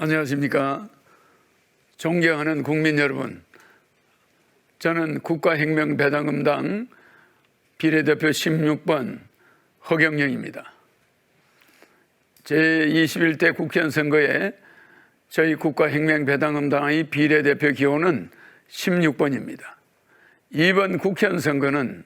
안녕하십니까. 존경하는 국민 여러분, 저는 국가혁명배당금당 비례대표 16번 허경영입니다. 제21대 국회의원 선거에 저희 국가혁명배당금당의 비례대표 기호는 16번입니다. 이번 국회의원 선거는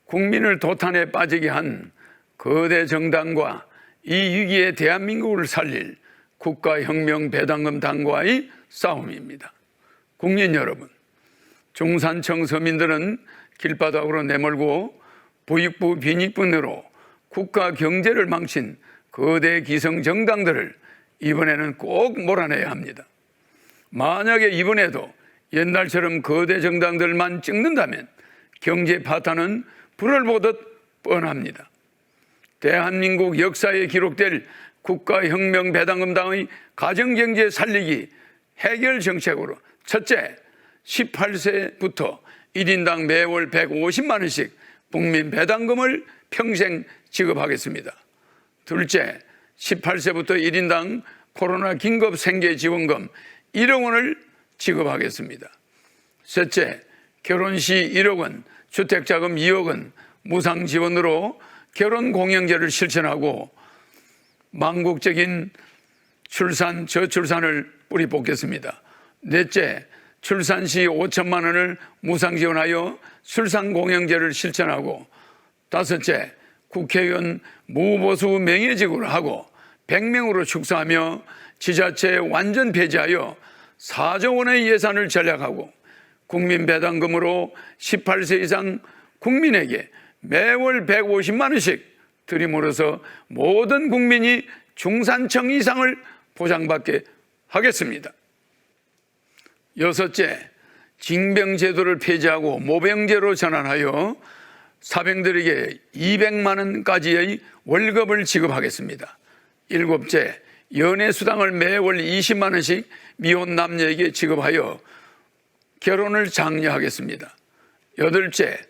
국민을 도탄에 빠지게 한 거대 정당과 이 위기에 대한민국을 살릴 국가혁명배당금당과의 싸움입니다. 국민 여러분, 중산층 서민들은 길바닥으로 내몰고 부익부 빈익분으로 국가 경제를 망친 거대 기성 정당들을 이번에는 꼭 몰아내야 합니다. 만약에 이번에도 옛날처럼 거대 정당들만 찍는다면 경제 파탄은 불을 보듯 뻔합니다. 대한민국 역사에 기록될 국가혁명배당금당의 가정경제 살리기 해결 정책으로 첫째, 18세부터 1인당 매월 150만 원씩 국민 배당금을 평생 지급하겠습니다. 둘째, 18세부터 1인당 코로나 긴급 생계 지원금 1억 원을 지급하겠습니다. 셋째, 결혼 시 1억 원, 주택자금 2억 원 무상 지원으로 결혼 공영제를 실천하고 망국적인 출산, 저출산을 뿌리 뽑겠습니다. 넷째, 출산 시 5천만 원을 무상 지원하여 출산 공영제를 실천하고, 다섯째, 국회의원 무보수 명예직으로 하고 100명으로 축소하며 지자체 완전 폐지하여 4조 원의 예산을 절약하고 국민배당금으로 18세 이상 국민에게 매월 150만 원씩 들이물어서 모든 국민이 중산층 이상을 보장받게 하겠습니다. 여섯째, 징병제도를 폐지하고 모병제로 전환하여 사병들에게 200만 원까지의 월급을 지급하겠습니다. 일곱째, 연애수당을 매월 20만 원씩 미혼 남녀에게 지급하여 결혼을 장려하겠습니다. 여덟째,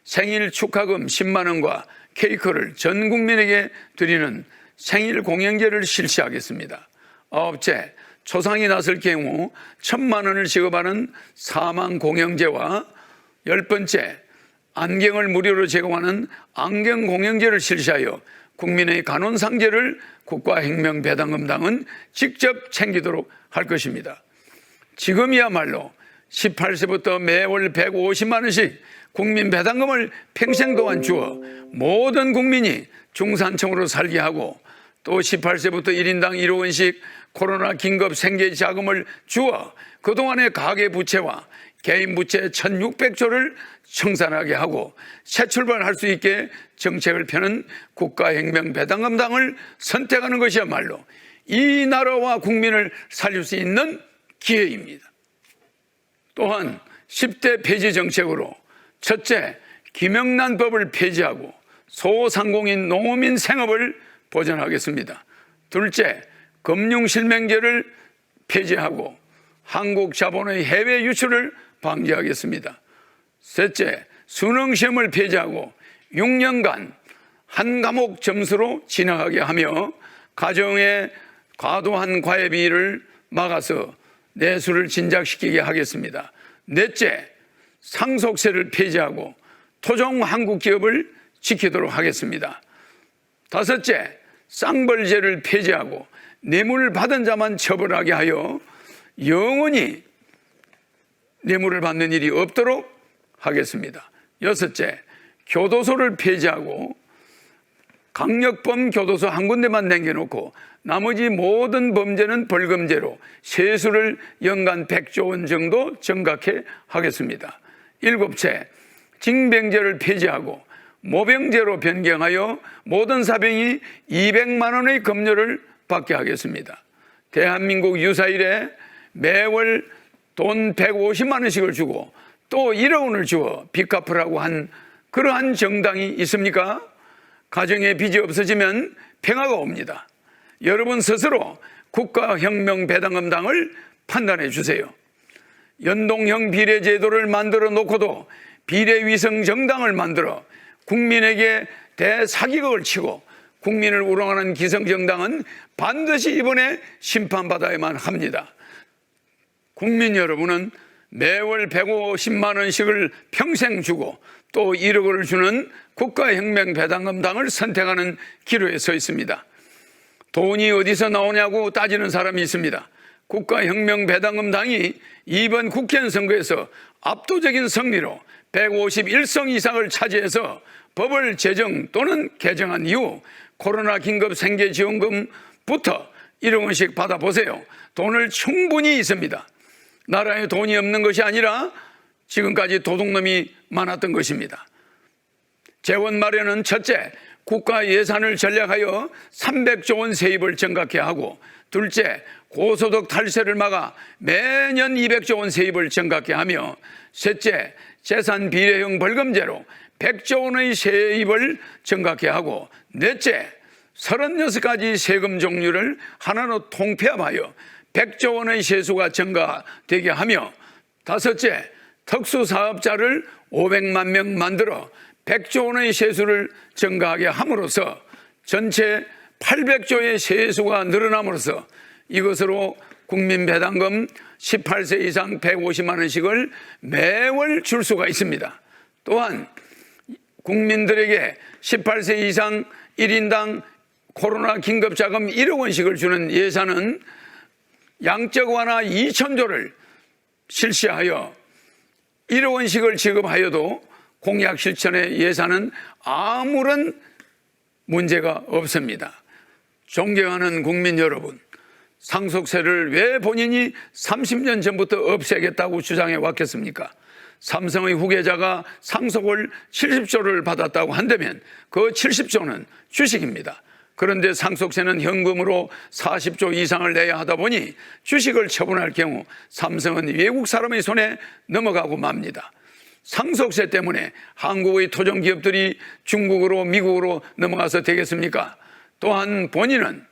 생일 축하금 10만 원과 케이크를 전 국민에게 드리는 생일 공영제를 실시하겠습니다. 아홉째, 초상이 났을 경우 1,000만 원을 지급하는 사망 공영제와 열 번째, 안경을 무료로 제공하는 안경 공영제를 실시하여 국민의 간혼상제를 국가혁명배당금당은 직접 챙기도록 할 것입니다. 지금이야말로 18세부터 매월 150만 원씩 국민 배당금을 평생 동안 주어 모든 국민이 중산층으로 살게 하고, 또 18세부터 1인당 1억 원씩 코로나 긴급 생계 자금을 주어 그동안의 가계부채와 개인부채 1,600조를 청산하게 하고 새 출발할 수 있게 정책을 펴는 국가혁명배당금당을 선택하는 것이야말로 이 나라와 국민을 살릴 수 있는 기회입니다. 또한 10대 폐지 정책으로 첫째, 김영란법을 폐지하고 소상공인 농어민 생업을 보전하겠습니다. 둘째, 금융실명제를 폐지하고 한국 자본의 해외 유출을 방지하겠습니다. 셋째, 수능시험을 폐지하고 6년간 한 과목 점수로 진학하게 하며 가정의 과도한 과외비를 막아서 내수를 진작시키게 하겠습니다. 넷째, 상속세를 폐지하고 토종 한국 기업을 지키도록 하겠습니다. 다섯째, 쌍벌제를 폐지하고 뇌물을 받은 자만 처벌하게 하여 영원히 뇌물을 받는 일이 없도록 하겠습니다. 여섯째, 교도소를 폐지하고 강력범 교도소 한 군데만 남겨놓고 나머지 모든 범죄는 벌금제로 세수를 연간 100조 원 정도 정각해 하겠습니다. 일곱째, 징병제를 폐지하고 모병제로 변경하여 모든 사병이 200만 원의 급료를 받게 하겠습니다. 대한민국 유사 이래 매월 돈 150만 원씩을 주고 또 1억 원을 주어 빚 갚으라고 한 그러한 정당이 있습니까? 가정의 빚이 없어지면 평화가 옵니다. 여러분 스스로 국가혁명배당금당을 판단해 주세요. 연동형 비례제도를 만들어 놓고도 비례위성 정당을 만들어 국민에게 대사기극을 치고 국민을 우롱하는 기성정당은 반드시 이번에 심판받아야만 합니다. 국민 여러분은 매월 150만 원씩을 평생 주고 또 1억 원을 주는 국가혁명배당금당을 선택하는 기로에 서 있습니다. 돈이 어디서 나오냐고 따지는 사람이 있습니다. 국가혁명배당금당이 이번 국회의원 선거에서 압도적인 승리로 151석 이상을 차지해서 법을 제정 또는 개정한 이후 코로나 긴급 생계지원금부터 1억 원씩 받아보세요. 돈을 충분히 있습니다. 나라에 돈이 없는 것이 아니라 지금까지 도둑놈이 많았던 것입니다. 재원 마련은 첫째, 국가 예산을 전략하여 300조 원 세입을 정각해 하고, 둘째, 고소득 탈세를 막아 매년 200조 원 세입을 정각해 하며, 셋째, 재산 비례형 벌금제로 100조 원의 세입을 정각해 하고, 넷째, 36가지 세금 종류를 하나로 통폐합하여 100조 원의 세수가 증가되게 하며, 다섯째, 특수사업자를 500만 명 만들어 100조 원의 세수를 증가하게 함으로써 전체 800조의 세수가 늘어남으로써 이것으로 국민배당금 18세 이상 150만 원씩을 매월 줄 수가 있습니다. 또한 국민들에게 18세 이상 1인당 코로나 긴급자금 1억 원씩을 주는 예산은 양적 완화 2,000조를 실시하여 1억 원씩을 지급하여도 공약 실천의 예산은 아무런 문제가 없습니다. 존경하는 국민 여러분, 상속세를 왜 본인이 30년 전부터 없애겠다고 주장해 왔겠습니까? 삼성의 후계자가 상속을 70조를 받았다고 한다면 그 70조는 주식입니다. 그런데 상속세는 현금으로 40조 이상을 내야 하다 보니 주식을 처분할 경우 삼성은 외국 사람의 손에 넘어가고 맙니다. 상속세 때문에 한국의 토종기업들이 중국으로 미국으로 넘어가서 되겠습니까? 또한 본인은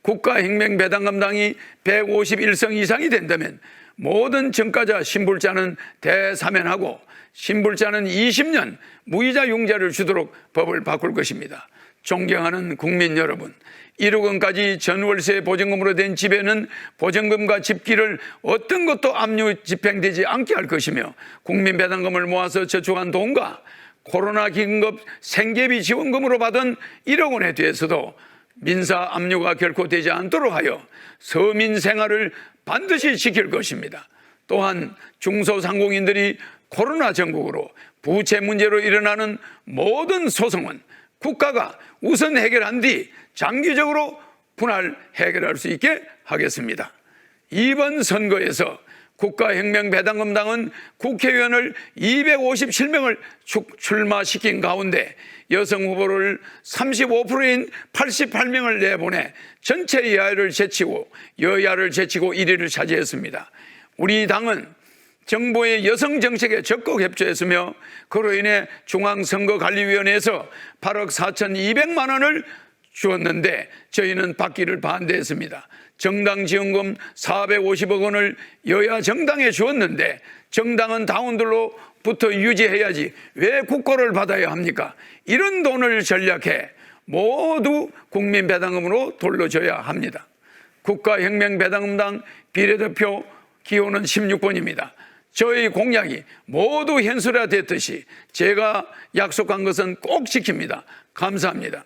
국가혁명배당금당이 151석 이상이 된다면 모든 전과자 신불자는 대사면하고 신불자는 20년 무이자 융자를 주도록 법을 바꿀 것입니다. 존경하는 국민 여러분, 1억 원까지 전월세 보증금으로 된 집에는 보증금과 집기를 어떤 것도 압류 집행되지 않게 할 것이며, 국민배당금을 모아서 저축한 돈과 코로나 긴급 생계비 지원금으로 받은 1억 원에 대해서도 민사 압류가 결코 되지 않도록 하여 서민 생활을 반드시 지킬 것입니다. 또한 중소상공인들이 코로나 전국으로 부채 문제로 일어나는 모든 소송은 국가가 우선 해결한 뒤 장기적으로 분할 해결할 수 있게 하겠습니다. 이번 선거에서 국가혁명배당금당은 국회의원을 257명을 출마시킨 가운데 여성 후보를 35%인 88명을 내보내 전체 여야를 제치고 1위를 차지했습니다. 우리 당은 정부의 여성 정책에 적극 협조했으며 그로 인해 중앙선거관리위원회에서 8억 4,200만 원을 주었는데 저희는 받기를 반대했습니다. 정당 지원금 450억 원을 여야 정당에 주었는데 정당은 당원들로부터 유지해야지 왜 국고를 받아야 합니까? 이런 돈을 전략해 모두 국민배당금으로 돌려줘야 합니다. 국가혁명배당금당 비례대표 기호는 16번입니다. 저희 공약이 모두 현실화됐듯이 제가 약속한 것은 꼭 지킵니다. 감사합니다.